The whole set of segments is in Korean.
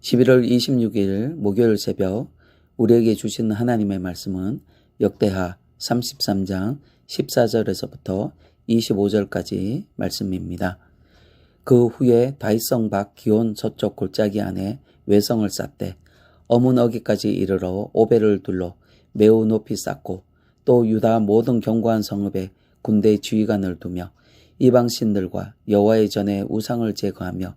11월 26일 목요일 새벽 우리에게 주신 하나님의 말씀은 역대하 33장 14절에서부터 25절까지 말씀입니다. 그 후에 다윗성 밖 기온 서쪽 골짜기 안에 외성을 쌓되 어문어기까지 이르러 오벨을 둘러 매우 높이 쌓고 또 유다 모든 견고한 성읍에 군대 지휘관을 두며 이방신들과 여호와의 전에 우상을 제거하며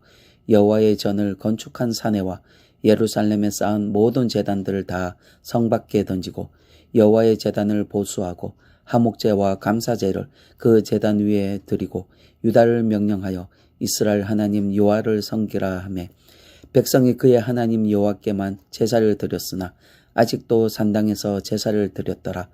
여호와의 전을 건축한 사내와 예루살렘에 쌓은 모든 제단들을 다 성 밖에 던지고 여호와의 제단을 보수하고 화목제와 감사제를 그 제단 위에 드리고 유다를 명령하여 이스라엘 하나님 여호와를 섬기라 하며 백성이 그의 하나님 여호와께만 제사를 드렸으나 아직도 산당에서 제사를 드렸더라.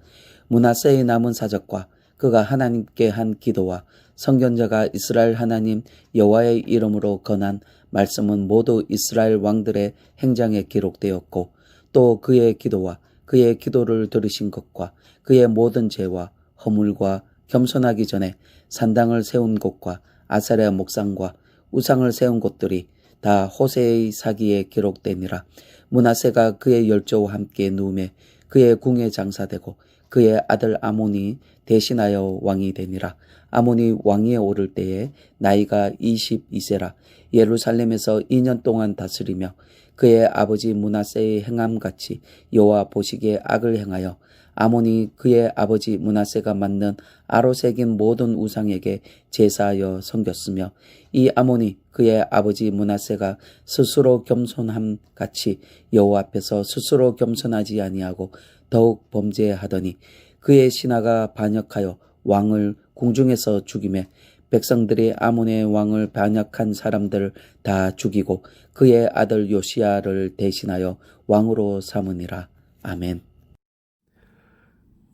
므낫세의 남은 사적과 그가 하나님께 한 기도와 선견자가 이스라엘 하나님 여호와의 이름으로 건한 말씀은 모두 이스라엘 왕들의 행장에 기록되었고 또 그의 기도와 그의 기도를 들으신 것과 그의 모든 죄와 허물과 겸손하기 전에 산당을 세운 곳과 아사랴 목상과 우상을 세운 곳들이 다 호세의 사기에 기록되니라. 므낫세가 그의 열조와 함께 누우매 그의 궁에 장사되고 그의 아들 아몬이 대신하여 왕이 되니라. 아몬이 왕위에 오를 때에 나이가 22세라. 예루살렘에서 2년 동안 다스리며 그의 아버지 므낫세의 행함같이 여호와 보시기에 악을 행하여 아몬이 그의 아버지 므낫세가 만든 아로 새긴 모든 우상에게 제사하여 섬겼으며 이 아몬이 그의 아버지 므낫세가 스스로 겸손함 같이 여호와 앞에서 스스로 겸손하지 아니하고 더욱 범죄하더니 그의 신하가 반역하여 왕을 궁중에서 죽이매 백성들이 아몬의 왕을 반역한 사람들을 다 죽이고 그의 아들 요시야를 대신하여 왕으로 삼으니라. 아멘.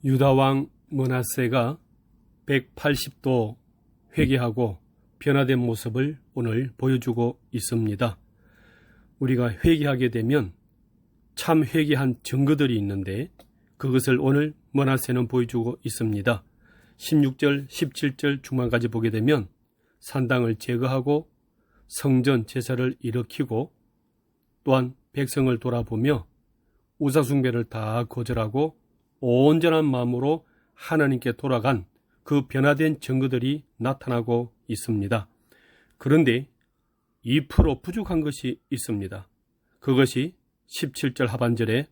유다 왕 므낫세가 180도 회개하고 변화된 모습을 오늘 보여주고 있습니다. 우리가 회개하게 되면 참 회개한 증거들이 있는데 그것을 오늘 므낫세는 보여주고 있습니다. 16절, 17절 중반까지 보게 되면 산당을 제거하고 성전 제사를 일으키고 또한 백성을 돌아보며 우상숭배를 다 거절하고 온전한 마음으로 하나님께 돌아간 그 변화된 증거들이 나타나고 있습니다. 그런데 2% 부족한 것이 있습니다. 그것이 17절 하반절에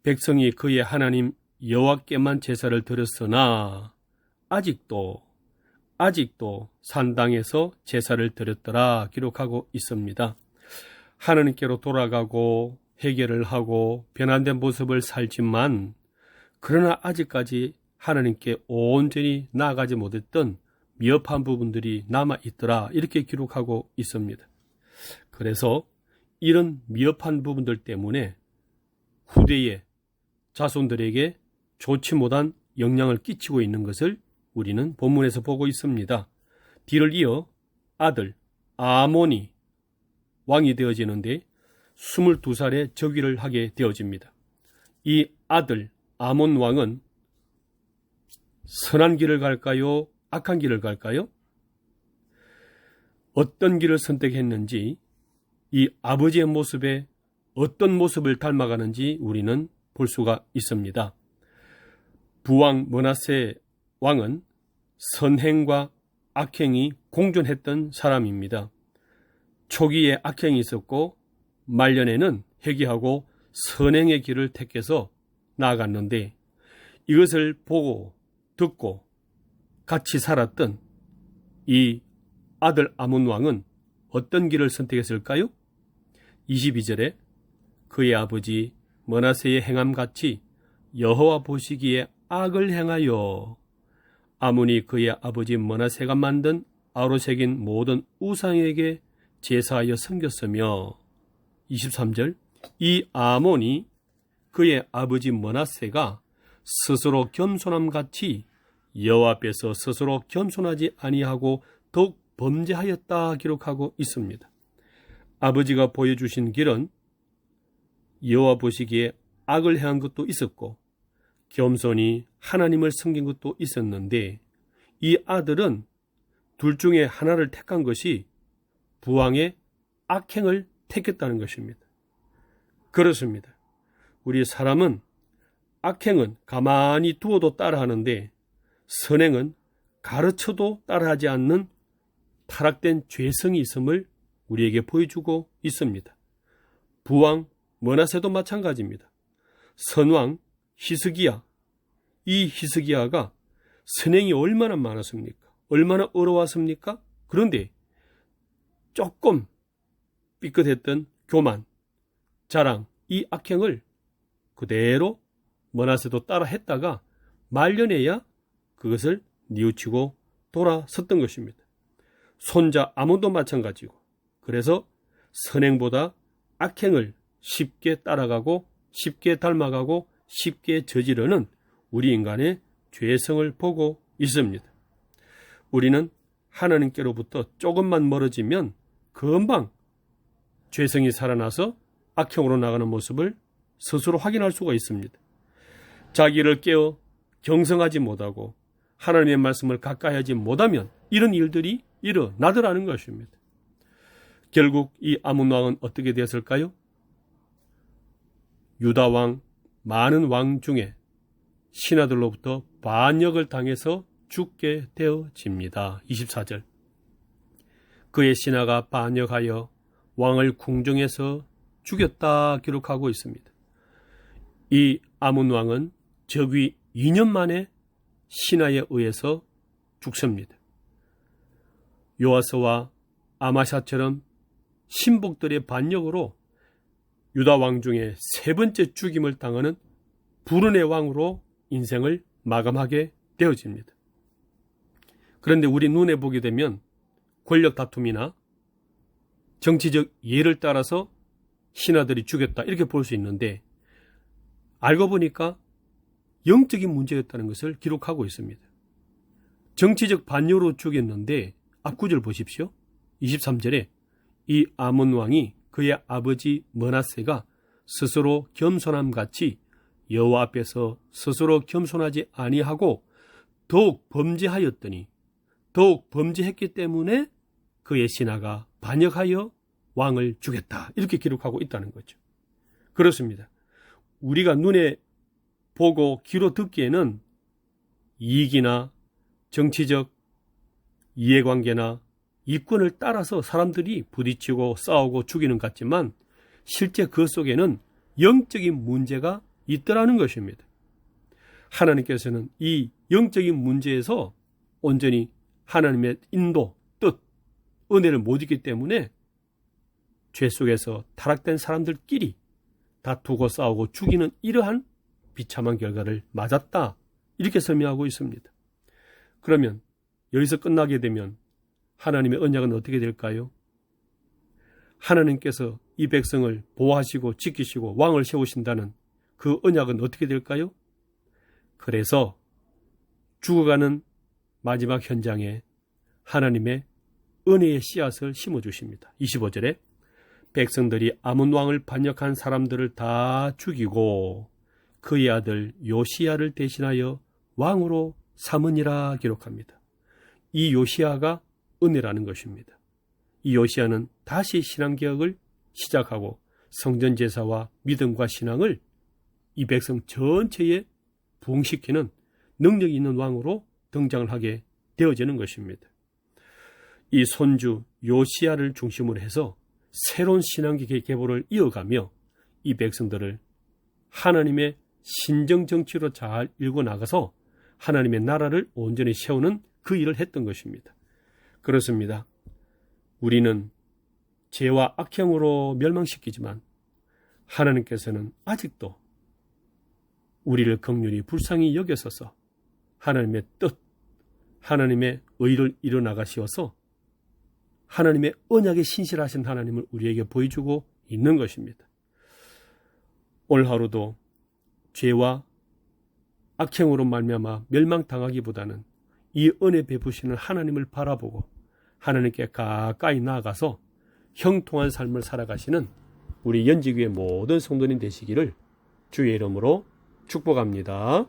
백성이 그의 하나님 여호와께만 제사를 드렸으나 아직도 산당에서 제사를 드렸더라 기록하고 있습니다. 하나님께로 돌아가고 회개를 하고 변화된 모습을 살지만 그러나 아직까지 하나님께 온전히 나아가지 못했던 미흡한 부분들이 남아있더라 이렇게 기록하고 있습니다. 그래서 이런 미흡한 부분들 때문에 후대의 자손들에게 좋지 못한 영향을 끼치고 있는 것을 우리는 본문에서 보고 있습니다. 뒤를 이어 아들 아몬이 왕이 되어지는데 22살에 즉위를 하게 되어집니다. 이 아들 아몬 왕은 선한 길을 갈까요? 악한 길을 갈까요? 어떤 길을 선택했는지 이 아버지의 모습에 어떤 모습을 닮아가는지 우리는 볼 수가 있습니다. 부왕 므낫세 왕은 선행과 악행이 공존했던 사람입니다. 초기에 악행이 있었고 말년에는 회개하고 선행의 길을 택해서 나아갔는데 이것을 보고 듣고 같이 살았던 이 아들 아몬 왕은 어떤 길을 선택했을까요? 22절에 그의 아버지 므낫세의 행함같이 여호와 보시기에 악을 행하여 아몬이 그의 아버지 므낫세가 만든 아로 새긴 모든 우상에게 제사하여 섬겼으며 23절 이 아몬이 그의 아버지 므낫세가 스스로 겸손함같이 여호와 앞에서 스스로 겸손하지 아니하고 더욱 범죄하였다 기록하고 있습니다. 아버지가 보여주신 길은 여호와 보시기에 악을 행한 것도 있었고 겸손히 하나님을 섬긴 것도 있었는데 이 아들은 둘 중에 하나를 택한 것이 부왕의 악행을 택했다는 것입니다. 그렇습니다. 우리 사람은 악행은 가만히 두어도 따라하는데 선행은 가르쳐도 따라하지 않는 타락된 죄성이 있음을 우리에게 보여주고 있습니다. 부왕 므낫세도 마찬가지입니다. 선왕 히스기야, 이 히스기야가 선행이 얼마나 많았습니까? 얼마나 어려웠습니까? 그런데 조금 삐끗했던 교만, 자랑, 이 악행을 그대로 므낫세도 따라 했다가 말년에야 그것을 뉘우치고 돌아섰던 것입니다. 손자 아몬도 마찬가지고, 그래서 선행보다 악행을 쉽게 따라가고 쉽게 닮아가고 쉽게 저지르는 우리 인간의 죄성을 보고 있습니다. 우리는 하나님께로부터 조금만 멀어지면 금방 죄성이 살아나서 악행으로 나가는 모습을 스스로 확인할 수가 있습니다. 자기를 깨어 경성하지 못하고 하나님의 말씀을 가까이 하지 못하면 이런 일들이 일어나더라는 것입니다. 결국 이 아몬 왕은 어떻게 되었을까요? 유다 왕, 많은 왕 중에 신하들로부터 반역을 당해서 죽게 되어집니다. 24절. 그의 신하가 반역하여 왕을 궁정에서 죽였다 기록하고 있습니다. 이 아몬 왕은 즉위 2년 만에 신하에 의해서 죽습니다. 요아스와 아마샤처럼 신복들의 반역으로 유다 왕 중에 세 번째 죽임을 당하는 불운의 왕으로 인생을 마감하게 되어집니다. 그런데 우리 눈에 보게 되면 권력 다툼이나 정치적 예를 따라서 신하들이 죽였다 이렇게 볼 수 있는데, 알고 보니까 영적인 문제였다는 것을 기록하고 있습니다. 정치적 반역으로 죽였는데 앞구절 보십시오. 23절에 이 아몬 왕이 그의 아버지 므낫세가 스스로 겸손함같이 여호와 앞에서 스스로 겸손하지 아니하고 더욱 범죄하였더니, 더욱 범죄했기 때문에 그의 신하가 반역하여 왕을 죽였다 이렇게 기록하고 있다는 거죠. 그렇습니다. 우리가 눈에 보고 귀로 듣기에는 이익이나 정치적 이해관계나 이권을 따라서 사람들이 부딪히고 싸우고 죽이는 것 같지만 실제 그 속에는 영적인 문제가 있더라는 것입니다. 하나님께서는 이 영적인 문제에서 온전히 하나님의 인도, 뜻, 은혜를 못 잊기 때문에 죄 속에서 타락된 사람들끼리 다투고 싸우고 죽이는 이러한 비참한 결과를 맞았다 이렇게 설명하고 있습니다. 그러면 여기서 끝나게 되면 하나님의 언약은 어떻게 될까요? 하나님께서 이 백성을 보호하시고 지키시고 왕을 세우신다는 그 언약은 어떻게 될까요? 그래서 죽어가는 마지막 현장에 하나님의 은혜의 씨앗을 심어주십니다. 25절에 백성들이 아몬 왕을 반역한 사람들을 다 죽이고 그의 아들 요시야를 대신하여 왕으로 삼으니라 기록합니다. 이 요시야가 은혜라는 것입니다. 이 요시야는 다시 신앙개혁을 시작하고 성전제사와 믿음과 신앙을 이 백성 전체에 부흥시키는 능력이 있는 왕으로 등장을 하게 되어지는 것입니다. 이 손주 요시야를 중심으로 해서 새로운 신앙계 계보를 이어가며 이 백성들을 하나님의 신정 정치로 잘 일궈 나가서 하나님의 나라를 온전히 세우는 그 일을 했던 것입니다. 그렇습니다. 우리는 죄와 악행으로 멸망시키지만 하나님께서는 아직도 우리를 긍휼히 불쌍히 여겨서서 하나님의 뜻, 하나님의 의를 이뤄나가시어서 하나님의 언약에 신실하신 하나님을 우리에게 보여주고 있는 것입니다. 오늘 하루도 죄와 악행으로 말미암아 멸망당하기보다는 이 은혜 베푸시는 하나님을 바라보고 하나님께 가까이 나아가서 형통한 삶을 살아가시는 우리 연지교회 모든 성도님 되시기를 주의 이름으로 축복합니다.